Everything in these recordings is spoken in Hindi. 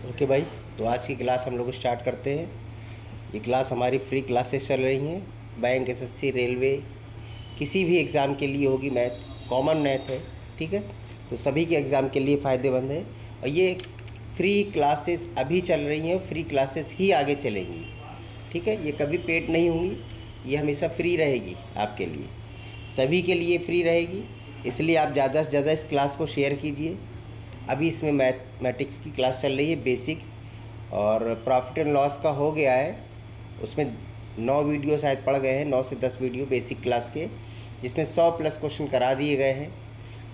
ओके भाई, तो आज की क्लास हम लोग स्टार्ट करते हैं। ये क्लास हमारी फ्री क्लासेस चल रही हैं। बैंक, एसएससी, रेलवे, किसी भी एग्ज़ाम के लिए होगी। मैथ कॉमन मैथ है, ठीक है, तो सभी के एग्ज़ाम के लिए फ़ायदेमंद है। और ये फ्री क्लासेस अभी चल रही हैं, फ्री क्लासेस ही आगे चलेंगी, ठीक है। ये कभी पेड नहीं होंगी, ये हमेशा फ्री रहेगी आपके लिए, सभी के लिए फ्री रहेगी। इसलिए आप ज़्यादा से ज़्यादा इस क्लास को शेयर कीजिए। अभी इसमें मैथमेटिक्स की क्लास चल रही है बेसिक, और प्रॉफिट एंड लॉस का हो गया है। उसमें 9 वीडियो शायद पढ़ गए हैं, 9 से 10 वीडियो बेसिक क्लास के, जिसमें 100 प्लस क्वेश्चन करा दिए गए हैं।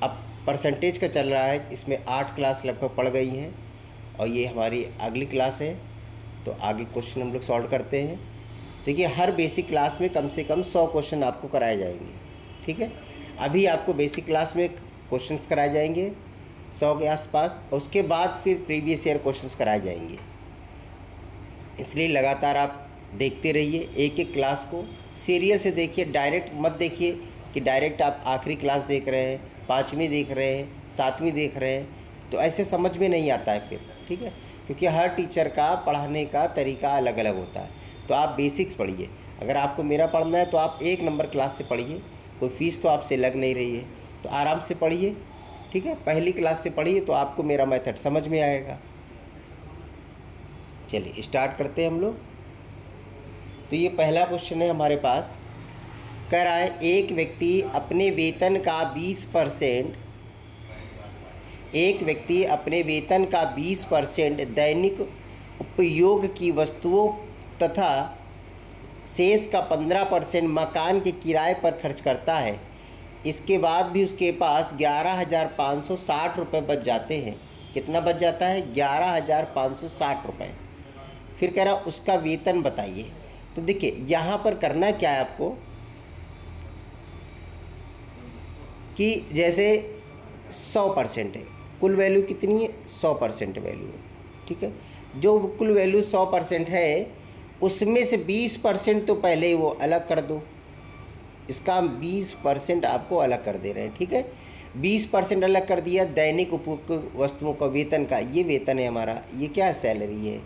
अब परसेंटेज का चल रहा है, इसमें 8 क्लास लगभग पढ़ गई हैं, और ये हमारी अगली क्लास है। तो आगे क्वेश्चन हम लोग सॉल्व करते हैं। देखिए, हर बेसिक क्लास में कम से कम 100 क्वेश्चन आपको कराए जाएंगे, ठीक है। अभी आपको बेसिक क्लास में क्वेश्चंस कराए जाएंगे 100 के आसपास, और उसके बाद फिर प्रीवियस ईयर क्वेश्चंस कराए जाएंगे। इसलिए लगातार आप देखते रहिए, एक एक क्लास को सीरियल से देखिए, डायरेक्ट मत देखिए कि डायरेक्ट आप आखिरी क्लास देख रहे हैं, 5वीं देख रहे हैं, 7वीं देख रहे हैं, तो ऐसे समझ में नहीं आता है फिर, ठीक है। क्योंकि हर टीचर का पढ़ाने का तरीका अलग अलग होता है। तो आप बेसिक्स पढ़िए। अगर आपको मेरा पढ़ना है तो आप 1 नंबर क्लास से पढ़िए, कोई फ़ीस तो आपसे लग नहीं रही है, तो आराम से पढ़िए, ठीक है। पहली क्लास से पढ़िए तो आपको मेरा मेथड समझ में आएगा। चलिए स्टार्ट करते हैं हम लोग। तो ये पहला क्वेश्चन है हमारे पास। कह रहा है, एक व्यक्ति अपने वेतन का 20% दैनिक उपयोग की वस्तुओं तथा शेष का 15% मकान के किराए पर खर्च करता है। इसके बाद भी उसके पास 11,560 रुपये बच जाते हैं। कितना बच जाता है? 11,560 रुपये। फिर कह रहा उसका वेतन बताइए। तो देखिए, यहाँ पर करना क्या है आपको कि जैसे 100% है, कुल वैल्यू कितनी है? 100% वैल्यू है, ठीक है। जो कुल वैल्यू 100% है, उसमें से 20% तो पहले ही वो अलग कर दो। इसका हम 20% आपको अलग कर दे रहे हैं, ठीक है। 20% अलग कर दिया दैनिक उपयोग वस्तुओं का वेतन का। ये वेतन है हमारा, ये क्या सैलरी है,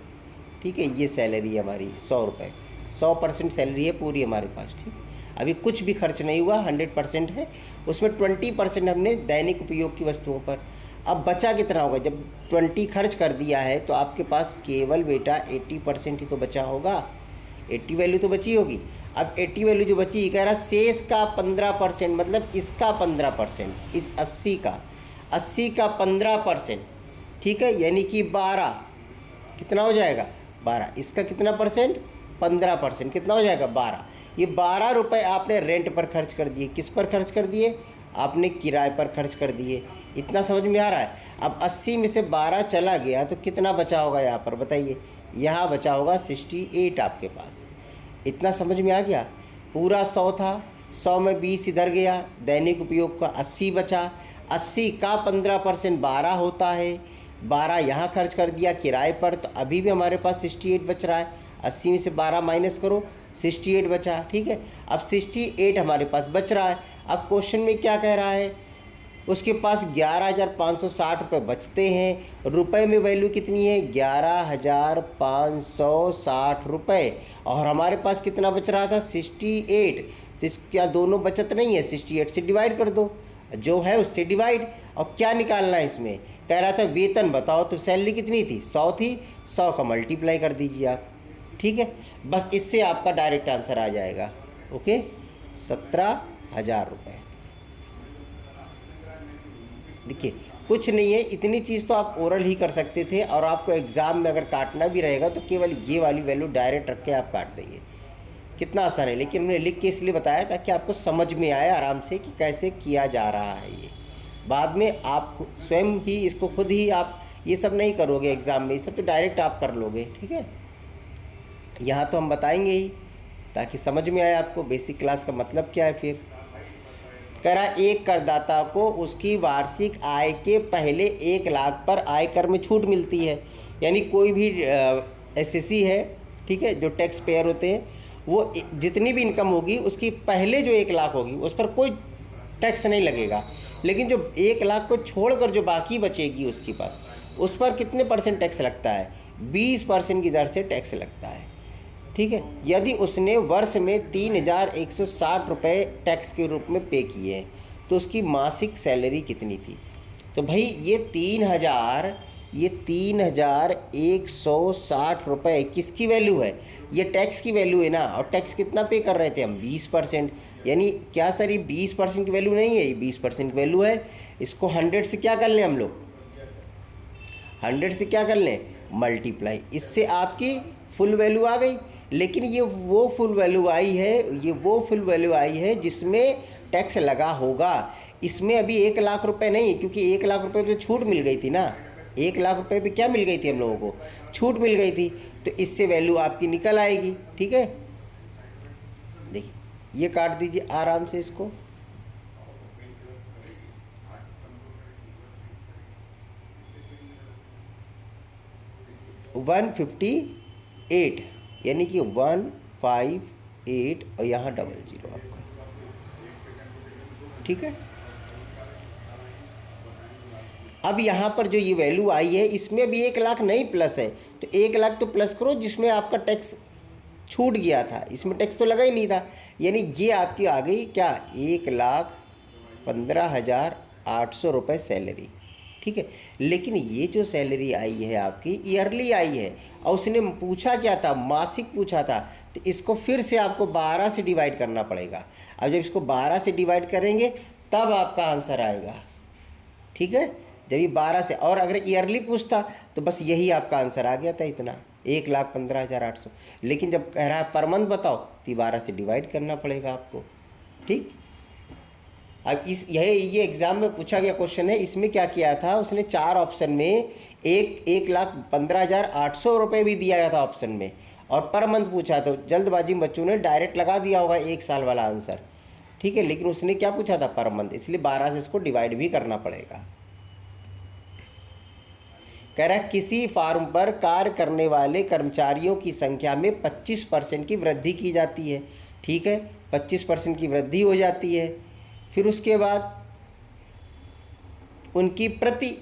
ठीक है। ये सैलरी है हमारी 100 रुपये, 100% सैलरी है पूरी हमारे पास, ठीक। अभी कुछ भी खर्च नहीं हुआ, 100% है। उसमें 20% हमने दैनिक उपयोग की वस्तुओं पर। अब बचा कितना होगा? जब 20 खर्च कर दिया है तो आपके पास केवल बेटा 80% ही तो बचा होगा। 80 वैल्यू तो बची होगी। अब 80 वैल्यू जो बची, कह रहा शेष का 15%, मतलब इसका 15%, इस 80 का 15%, ठीक है, यानी कि 12। कितना हो जाएगा? 12। इसका कितना परसेंट? 15%। कितना हो जाएगा? 12। ये 12 रुपये आपने रेंट पर खर्च कर दिए। किस पर खर्च कर दिए? आपने किराए पर खर्च कर दिए। इतना समझ में आ रहा है? अब 80 में से 12 चला गया तो कितना बचा होगा यहाँ पर बताइए? यहाँ बचा होगा 68 आपके पास। इतना समझ में आ गया? पूरा 100 था, 100 में 20 इधर गया, दैनिक उपयोग का 80 बचा। 80 का 15% 12 होता है। 12 यहाँ खर्च कर दिया किराए पर, तो अभी भी हमारे पास 68 बच रहा है। 80 में से 12 माइनस करो, 68 बचा, ठीक है। अब 68 हमारे पास बच रहा है। अब क्वेश्चन में क्या कह रहा है? उसके पास 11,560 रुपये बचते हैं। रुपए में वैल्यू कितनी है? 11,560 रुपये। और हमारे पास कितना बच रहा था? 68। तो क्या दोनों बचत नहीं है? 68 से डिवाइड कर दो, जो है उससे डिवाइड। और क्या निकालना है इसमें? कह रहा था वेतन बताओ, तो सैलरी कितनी थी? 100 थी। 100 का मल्टीप्लाई कर दीजिए आप, ठीक है। बस इससे आपका डायरेक्ट आंसर आ जाएगा। ओके, 17,000 रुपये। देखिए, कुछ नहीं है, इतनी चीज़ तो आप ओरल ही कर सकते थे, और आपको एग्ज़ाम में अगर काटना भी रहेगा तो केवल ये वाली वैल्यू डायरेक्ट रख के आप काट देंगे। कितना आसान है। लेकिन मैंने लिख के इसलिए बताया ताकि आपको समझ में आए आराम से कि कैसे किया जा रहा है ये। बाद में आप स्वयं ही इसको खुद ही आप ये सब नहीं करोगे एग्ज़ाम में, ये सब तो डायरेक्ट आप कर लोगे, ठीक है। यहाँ तो हम बताएंगे ही ताकि समझ में आए आपको बेसिक क्लास का मतलब क्या है। फिर कह रहा, एक करदाता को उसकी वार्षिक आय के पहले 1 लाख पर आयकर में छूट मिलती है। यानी कोई भी एसएससी है, ठीक है, जो टैक्स पेयर होते हैं, वो जितनी भी इनकम होगी उसकी पहले जो 1 लाख होगी उस पर कोई टैक्स नहीं लगेगा। लेकिन जो 1 लाख को छोड़कर जो बाकी बचेगी उसके पास, उस पर कितने परसेंट टैक्स लगता है? 20% की दर से टैक्स लगता है। ठीक है, यदि उसने वर्ष में 3,160 रुपये टैक्स के रूप में पे किए हैं तो उसकी मासिक सैलरी कितनी थी? तो भाई ये 3,160 रुपये किसकी वैल्यू है? ये टैक्स की वैल्यू है ना। और टैक्स कितना पे कर रहे थे हम? 20%। यानी क्या सर, ये 20% की वैल्यू नहीं है, ये 20% की वैल्यू है। इसको 100 से क्या कर लें हम लोग? 100 से क्या कर लें? मल्टीप्लाई। इससे आपकी फुल वैल्यू आ गई। लेकिन ये वो फुल वैल्यू आई है, जिसमें टैक्स लगा होगा। इसमें अभी 1 लाख रुपए नहीं, क्योंकि 1 लाख रुपए पे छूट मिल गई थी ना। 1 लाख रुपए पे क्या मिल गई थी हम लोगों को? छूट मिल गई थी। तो इससे वैल्यू आपकी निकल आएगी। ठीक है, देखिए ये काट दीजिए आराम से इसको। $158, यानी कि 158 और यहाँ 00 आपका। ठीक है, अब यहाँ पर जो ये वैल्यू आई है इसमें भी 1 लाख नहीं प्लस है, तो 1 लाख तो प्लस करो जिसमें आपका टैक्स छूट गया था। इसमें टैक्स तो लगा ही नहीं था, यानी ये आपकी आ गई क्या? 1,15,800 रुपये सैलरी। ठीक है, लेकिन ये जो सैलरी आई है आपकी ईयरली आई है, और उसने पूछा क्या था? मासिक पूछा था। तो इसको फिर से आपको 12 से डिवाइड करना पड़ेगा। अब जब इसको 12 से डिवाइड करेंगे तब आपका आंसर आएगा। ठीक है, जब ये 12 से, और अगर ईयरली पूछता तो बस यही आपका आंसर आ गया था, इतना 1,15,800। लेकिन जब कह रहा है पर मंथ बताओ, तो 12 से डिवाइड करना पड़ेगा आपको। ठीक, अब ये एग्ज़ाम में पूछा गया क्वेश्चन है। इसमें क्या किया था उसने? 4 ऑप्शन में 1,15,800 रुपये भी दिया गया था ऑप्शन में, और पर मंथ पूछा। तो जल्दबाजी में बच्चों ने डायरेक्ट लगा दिया होगा 1 साल वाला आंसर। ठीक है, लेकिन उसने क्या पूछा था? पर मंथ, इसलिए 12 से इसको डिवाइड भी करना पड़ेगा। कह रहा है किसी फार्म पर कार्य करने वाले कर्मचारियों की संख्या में 25% की वृद्धि की जाती है। ठीक है, 25% की वृद्धि हो जाती है। फिर उसके बाद उनकी प्रति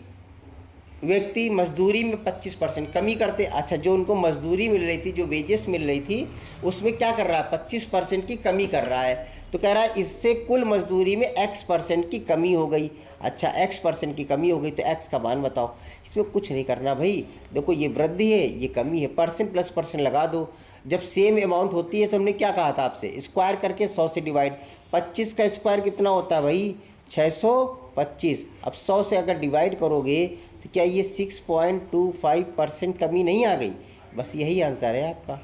व्यक्ति मजदूरी में 25% कमी करते। अच्छा, जो उनको मजदूरी मिल रही थी, जो वेजेस मिल रही थी, उसमें क्या कर रहा है? 25% की कमी कर रहा है। तो कह रहा है इससे कुल मजदूरी में X% की कमी हो गई। अच्छा, X% की कमी हो गई तो X का मान बताओ। इसमें कुछ नहीं करना भाई, देखो ये वृद्धि है, ये कमी है, परसेंट प्लस परसेंट लगा दो। जब सेम अमाउंट होती है तो हमने क्या कहा था आपसे? स्क्वायर करके 100 से डिवाइड। 25 का स्क्वायर कितना होता है भाई? 625। अब 100 से अगर डिवाइड करोगे तो क्या ये 6.25% कमी नहीं आ गई? बस यही आंसर है आपका।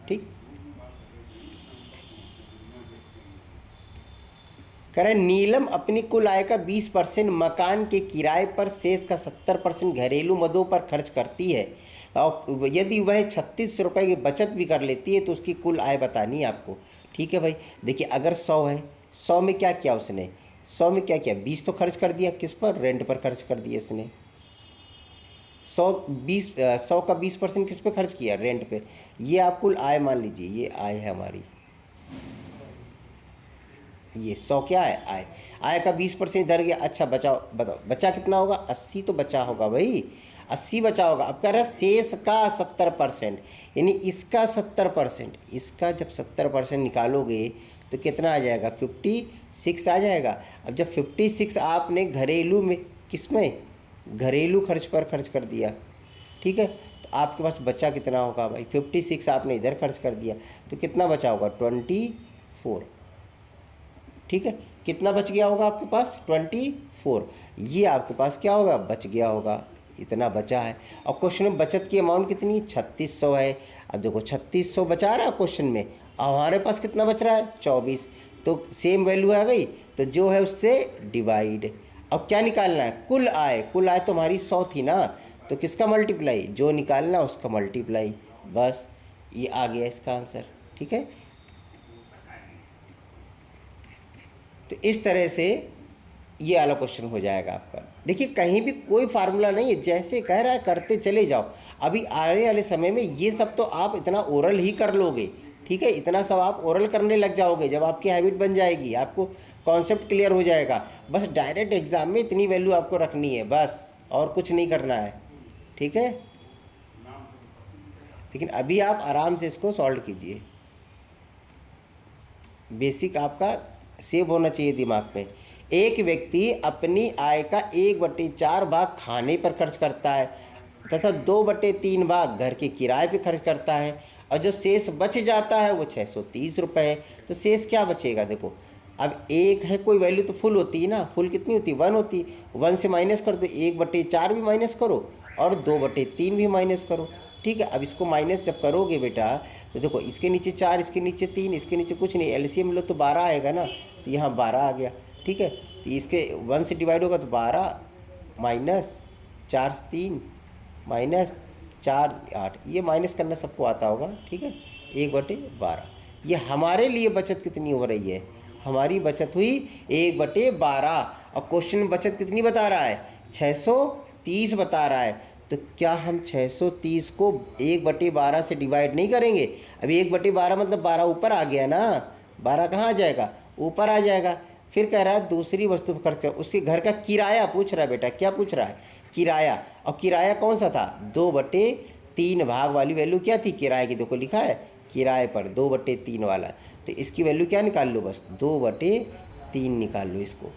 ठीक, कह रहे नीलम अपनी कुल आय का 20% मकान के किराए पर, शेष का 70% घरेलू मदों पर खर्च करती है। और यदि वह 36 रुपये की बचत भी कर लेती है तो उसकी कुल आय बतानी है आपको। ठीक है भाई, देखिए अगर 100 है, 100 में क्या किया उसने? 100 में क्या किया? 20 तो खर्च कर दिया, किस पर? रेंट पर खर्च कर दिया इसने। 100 का 20% किस पे खर्च किया? रेंट पे। ये आप कुल आय मान लीजिए, ये आय है हमारी। ये 100 क्या है? आय। आय का 20% इधर गया। अच्छा, बचाओ, बताओ बचा कितना होगा? 80 तो बचा होगा भाई, 80 बचा होगा। अब कह रहा है शेष का 70%, यानी इसका 70%। इसका जब 70% निकालोगे तो कितना आ जाएगा? 56 आ जाएगा। अब जब 56 आपने घरेलू में, किस में? घरेलू खर्च पर खर्च कर दिया। ठीक है, तो आपके पास बचा कितना होगा भाई? 56 आपने इधर खर्च कर दिया तो कितना बचा होगा? 24। ठीक है, कितना बच गया होगा आपके पास? 24। ये आपके पास क्या होगा? बच गया होगा, इतना बचा है। और क्वेश्चन में बचत की अमाउंट कितनी? 3600 है। अब देखो 3600 बचा रहा है क्वेश्चन में, और हमारे पास कितना बच रहा है? 24। तो सेम वैल्यू आ गई, तो जो है उससे डिवाइड। अब क्या निकालना है? कुल आय। कुल आय तो हमारी 100 थी ना, तो किसका मल्टीप्लाई? जो निकालना उसका मल्टीप्लाई। बस ये आ गया इसका आंसर। ठीक है, तो इस तरह से ये वाला क्वेश्चन हो जाएगा आपका। देखिए कहीं भी कोई फार्मूला नहीं है, जैसे कह रहा है करते चले जाओ। अभी आने वाले समय में ये सब तो आप इतना ओरल ही कर लोगे। ठीक है, इतना सब आप ओरल करने लग जाओगे, जब आपकी हैबिट बन जाएगी, आपको कॉन्सेप्ट क्लियर हो जाएगा। बस डायरेक्ट एग्जाम में इतनी वैल्यू आपको रखनी है बस, और कुछ नहीं करना है, ठीक है। लेकिन अभी आप आराम से इसको सॉल्व कीजिए, बेसिक आपका सेव होना चाहिए दिमाग में। एक व्यक्ति अपनी आय का 1/4 भाग खाने पर खर्च करता है तथा 2/3 भाग घर के किराए पे खर्च करता है, और जो शेष बच जाता है वो 630 रुपये है। तो शेष क्या बचेगा, देखो अब एक है, कोई वैल्यू तो फुल होती है ना, फुल कितनी होती है, 1 होती है, 1 से माइनस कर दो, 1/4 भी माइनस करो और 2/3 भी माइनस करो, ठीक है। अब इसको माइनस जब करोगे बेटा, तो देखो इसके नीचे 4, इसके नीचे 3, इसके नीचे कुछ नहीं, एलसीएम लो तो 12 आएगा ना, तो यहाँ 12 आ गया, ठीक है। तो इसके 1 से डिवाइड होगा तो 12 माइनस 4 से 3 माइनस 4 8, ये माइनस करना सबको आता होगा, ठीक है। 1/12, ये हमारे लिए बचत कितनी हो रही है, हमारी बचत हुई 1/12, और क्वेश्चन में बचत कितनी बता रहा है, 630 बता रहा है। तो क्या हम 630 को 1/12 से डिवाइड नहीं करेंगे? अभी 1/12 मतलब 12 ऊपर आ गया ना, 12 कहाँ आ जाएगा, ऊपर आ जाएगा। फिर कह रहा है दूसरी वस्तु पर खर्च कर, उसके घर का किराया पूछ रहा है बेटा, क्या पूछ रहा है, किराया। और किराया कौन सा था, 2/3 भाग वाली वैल्यू क्या थी किराए की, देखो लिखा है किराए पर 2/3 वाला, तो इसकी वैल्यू क्या निकाल लो, बस 2/3 निकाल लो इसको,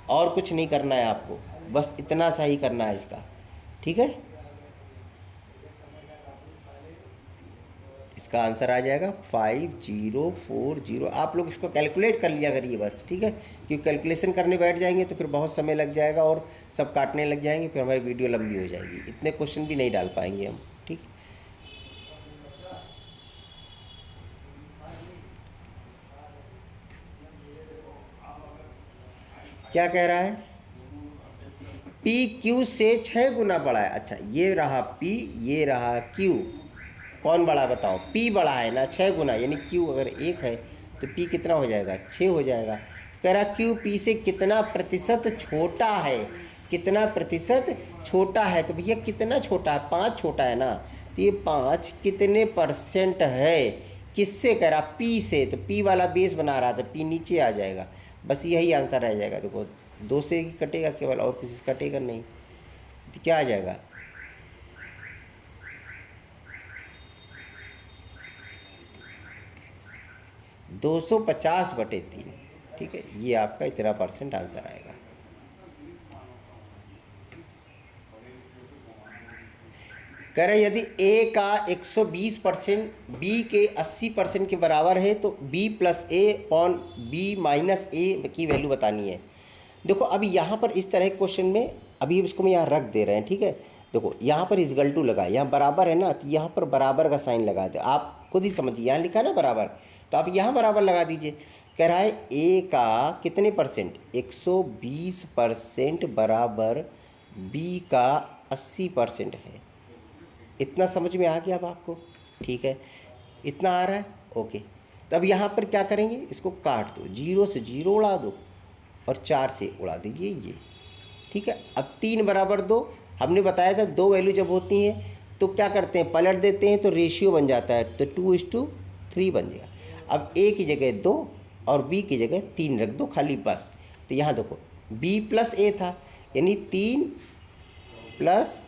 और कुछ नहीं करना है आपको, बस इतना सा ही करना है इसका, ठीक है। इसका आंसर आ जाएगा 5040। आप लोग इसको कैलकुलेट कर लिया करिए बस, ठीक है, क्योंकि कैलकुलेशन करने बैठ जाएंगे तो फिर बहुत समय लग जाएगा और सब काटने लग जाएंगे, फिर हमारी वीडियो लंबी हो जाएगी, इतने क्वेश्चन भी नहीं डाल पाएंगे हम, ठीक है। क्या कह रहा है, पी क्यू से 6 गुना बड़ा है। अच्छा, ये रहा पी, ये रहा क्यू, कौन बड़ा बताओ, पी बड़ा है ना 6 गुना, यानी क्यू अगर 1 है तो पी कितना हो जाएगा, 6 हो जाएगा। कह रहा क्यू पी से कितना प्रतिशत छोटा है, कितना प्रतिशत छोटा है, तो भैया कितना छोटा है, 5 छोटा है ना, तो ये 5 कितने परसेंट है, किससे, कह रहा पी से, तो पी वाला बेस बना रहा था, पी नीचे आ जाएगा, बस यही आंसर रह जाएगा। देखो 2 से ही कटेगा केवल, और किसी से कटेगा नहीं, तो क्या आ जाएगा, 250/3, ठीक है, ये आपका इतना परसेंट आंसर आएगा। कह रहे यदि ए का 120% बी के 80% के बराबर है तो बी प्लस ए अपॉन बी माइनस ए की वैल्यू बतानी है। देखो अभी यहाँ पर इस तरह के क्वेश्चन में, अभी इसको मैं यहाँ रख दे रहे हैं, ठीक है। देखो यहाँ पर इजगल टू लगा, यहाँ बराबर है ना, तो यहाँ पर बराबर का साइन लगा दे, आप खुद ही समझिए, यहाँ लिखा है ना बराबर, तो आप यहाँ बराबर लगा दीजिए। कह रहा है ए का कितने परसेंट, 120% बराबर बी का 80% है। इतना समझ में आ गया अब आपको, ठीक है, इतना आ रहा है, ओके। तो अब यहाँ पर क्या करेंगे, इसको काट दो, 0 से 0 उड़ा दो और 4 से उड़ा दीजिए ये, ठीक है। अब 3 बराबर 2, हमने बताया था 2 वैल्यू जब होती हैं तो क्या करते हैं, पलट देते हैं, तो रेशियो बन जाता है, तो 2:3 बन जाएगा। अब ए की जगह 2 और बी की जगह 3 रख दो खाली, बस। तो यहाँ देखो बी प्लस ए था, यानी 3 +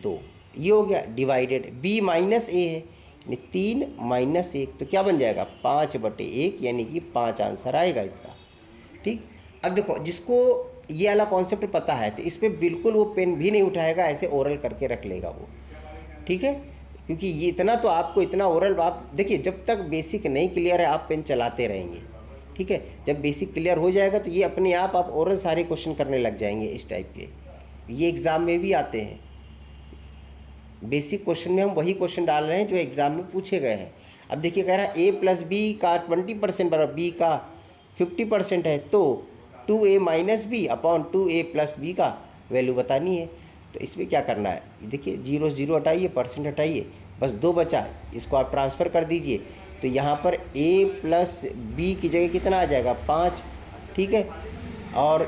2, ये हो गया डिवाइडेड, बी माइनस ए है यानी 3 - 1, तो क्या बन जाएगा 5/1, यानी कि 5 आंसर आएगा इसका, ठीक। अब देखो जिसको ये वाला कॉन्सेप्ट पता है तो इस पर बिल्कुल वो पेन भी नहीं उठाएगा, ऐसे ओरल करके रख लेगा वो, ठीक है, क्योंकि ये इतना तो आपको, इतना ओरल आप देखिए, जब तक बेसिक नहीं क्लियर है आप पेन चलाते रहेंगे, ठीक है। जब बेसिक क्लियर हो जाएगा तो ये अपने आप ओरल सारे क्वेश्चन करने लग जाएंगे इस टाइप के, ये एग्ज़ाम में भी आते हैं। बेसिक क्वेश्चन में हम वही क्वेश्चन डाल रहे हैं जो एग्ज़ाम में पूछे गए हैं। अब देखिए कह रहा है ए प्लस बी का 20% बराबर बी का 50% है, तो 2a minus B upon 2a plus B का वैल्यू बतानी है। तो इसमें क्या करना है, देखिए 0 से 0 हटाइए, परसेंट हटाइए, बस 2 बचा, इसको आप ट्रांसफ़र कर दीजिए। तो यहाँ पर a प्लस बी की जगह कितना आ जाएगा 5, ठीक है, और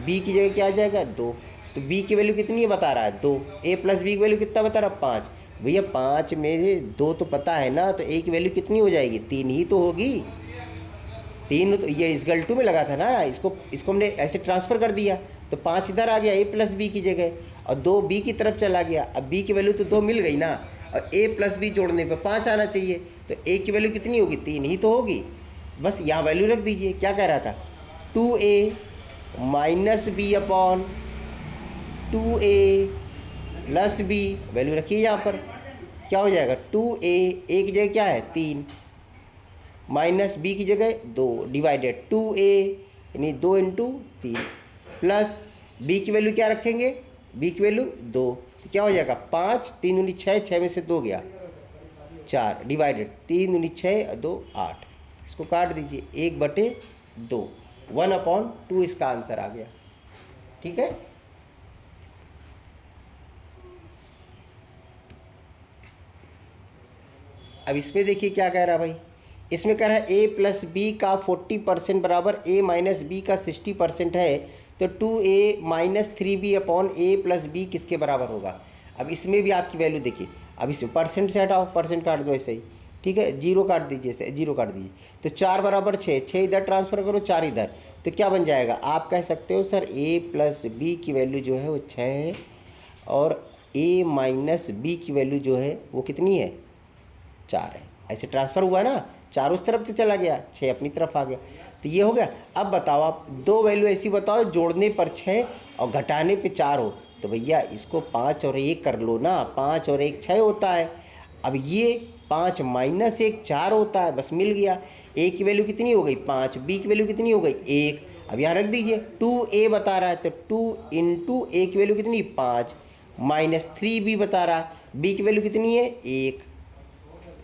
b की जगह क्या आ जाएगा 2, तो b की वैल्यू कितनी है बता रहा है 2, a प्लस b की वैल्यू कितना बता रहा है 5। भैया 5 में से 2 तो पता है ना, तो a की वैल्यू कितनी हो जाएगी 3 ही तो होगी। 3 तो ये इस गलटू में लगा था ना, इसको हमने ऐसे ट्रांसफ़र कर दिया तो 5 इधर आ गया a प्लस बी की जगह, और 2 b की तरफ चला गया। अब b की वैल्यू तो 2 मिल गई ना, और a प्लस बी जोड़ने पे 5 आना चाहिए, तो a की वैल्यू कितनी होगी 3 ही तो होगी। बस यहाँ वैल्यू रख दीजिए। क्या कह रहा था 2a minus B upon 2a plus B, value रखिए यहाँ पर। क्या हो जाएगा 2a की जगह क्या है 3 माइनस बी की जगह 2 डिवाइडेड 2a यानी 2 इंटू 3 प्लस b की वैल्यू क्या रखेंगे, b की वैल्यू 2, तो क्या हो जाएगा 5 3 दूनी 6, 6 में से 2 गया 4 डिवाइडेड 3 दूनी 6 2 8, इसको काट दीजिए 1/2 1/2 इसका आंसर आ गया। ठीक है, अब इसमें देखिए क्या कह रहा है भाई, इसमें कह रहा है a प्लस बी का 40% बराबर a माइनस बी का 60% है, तो 2a minus 3b upon a plus B किसके बराबर होगा। अब इसमें भी आपकी वैल्यू देखिए, अब इसमें परसेंट से हटाओ, परसेंट काट दो ऐसे ही, ठीक है, 0 काट दीजिए, 0 काट दीजिए, तो 4 बराबर 6, 6 इधर ट्रांसफ़र करो 4 इधर, तो क्या बन जाएगा, आप कह सकते हो सर a प्लस बी की वैल्यू जो है वो 6 है, और a माइनस बी की वैल्यू जो है वो कितनी है 4 है। ऐसे ट्रांसफ़र हुआ ना, 4 उस तरफ से चला गया, 6 अपनी तरफ आ गया, तो ये हो गया। अब बताओ आप दो वैल्यू ऐसी बताओ जोड़ने पर 6 और घटाने पे 4 हो, तो भैया इसको 5 और 1 कर लो ना, 5 और 1 6 होता है। अब ये 5 माइनस 1 4 होता है, बस मिल गया। a की वैल्यू कितनी हो गई 5, b की वैल्यू कितनी हो गई 1। अब यहाँ रख दीजिए 2a बता रहा है, तो 2 इंटू a की वैल्यू कितनी 5 माइनस 3b बता रहा है, b की वैल्यू कितनी है 1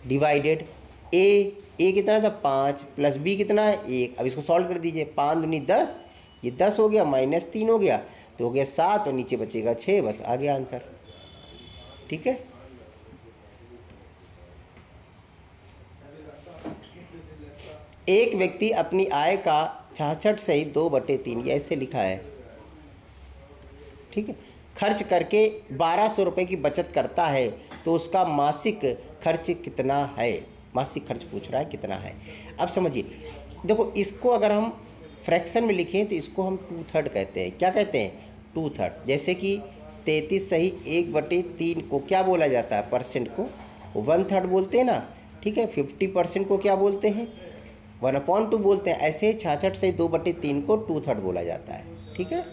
डिवाइडेड a कितना था 5 प्लस b कितना है 1। अब इसको सॉल्व कर दीजिए, 5 दूनी 10, ये 10 हो गया, माइनस 3 हो गया, तो हो गया 7 और नीचे बचेगा 6, बस आ गया आंसर। ठीक है, एक व्यक्ति अपनी आय का 66 सही 2/3 ये ऐसे लिखा है, ठीक है, खर्च करके 1200 रुपये की बचत करता है, तो उसका मासिक खर्च कितना है। मासिक खर्च पूछ रहा है कितना है। अब समझिए, देखो इसको अगर हम फ्रैक्शन में लिखें तो इसको हम 2/3 कहते हैं। क्या कहते हैं 2/3। जैसे कि 33 सही 1/3 को क्या बोला जाता है, परसेंट को 1/3 बोलते हैं ना, ठीक है। 50% को क्या बोलते हैं 1/2 बोलते हैं। ऐसे 66 सही 2/3 को 2/3 बोला जाता है। ठीक है,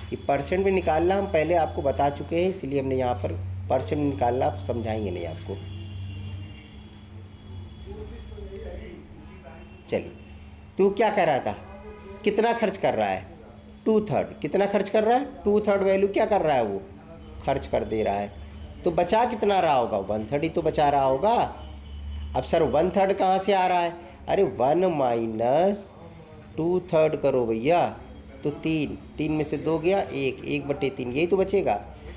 ये परसेंट में निकालना हम पहले आपको बता चुके हैं, इसलिए हमने यहाँ पर परसेंट निकालना आप समझाएंगे नहीं आपको। चलिए, तो क्या कह रहा था, कितना खर्च कर रहा है 2/3, कितना खर्च कर रहा है 2/3 वैल्यू क्या कर रहा है वो खर्च कर दे रहा है, तो बचा कितना रहा होगा 1/3 ही तो बचा रहा होगा। अब सर 1/3 कहाँ से आ रहा है, अरे 1 माइनस 2/3 करो भैया, तो 3 में से 2 गया 1/3 यही तो बचेगा।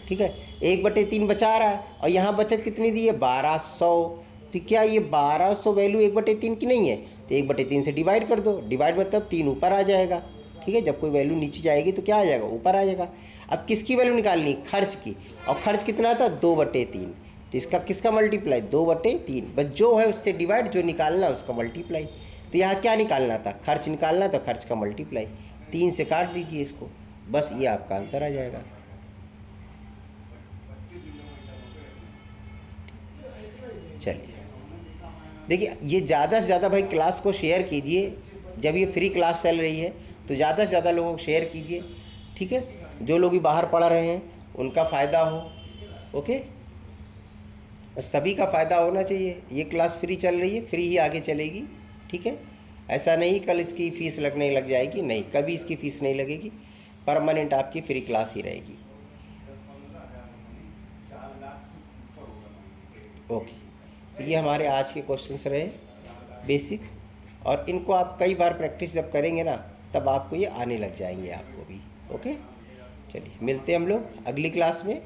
ठीक है, 1/3 बचा रहा है, और यहाँ बचत कितनी दी है 1200, तो क्या ये 1200 वैल्यू 1/3 की नहीं है, तो 1/3 से डिवाइड कर दो, डिवाइड मतलब 3 ऊपर आ जाएगा। ठीक है, जब कोई वैल्यू नीचे जाएगी तो क्या आ जाएगा ऊपर आ जाएगा। अब किसकी वैल्यू निकालनी, खर्च की, और खर्च कितना था 2/3, तो इसका किसका मल्टीप्लाई 2/3, बस जो है उससे डिवाइड, जो निकालना है उसका मल्टीप्लाई। तो यहाँ क्या निकालना था, खर्च निकालना, तो खर्च का मल्टीप्लाई, 3 से काट दीजिए इसको, बस ये आपका आंसर आ जाएगा। चलिए देखिए, ये ज़्यादा से ज़्यादा भाई क्लास को शेयर कीजिए, जब ये फ्री क्लास चल रही है तो ज़्यादा से ज़्यादा लोगों को शेयर कीजिए। ठीक है, जो लोग भी बाहर पढ़ रहे हैं उनका फ़ायदा हो। ओके, सभी का फ़ायदा होना चाहिए। ये क्लास फ्री चल रही है, फ्री ही आगे चलेगी। ठीक है, ऐसा नहीं कल इसकी फ़ीस लगने लग जाएगी, नहीं, कभी इसकी फ़ीस नहीं लगेगी, परमानेंट आपकी फ्री क्लास ही रहेगी। ओके, तो ये हमारे आज के क्वेश्चंस रहे बेसिक, और इनको आप कई बार प्रैक्टिस जब करेंगे ना तब आपको ये आने लग जाएंगे आपको भी। ओके, चलिए मिलते हैं हम लोग अगली क्लास में।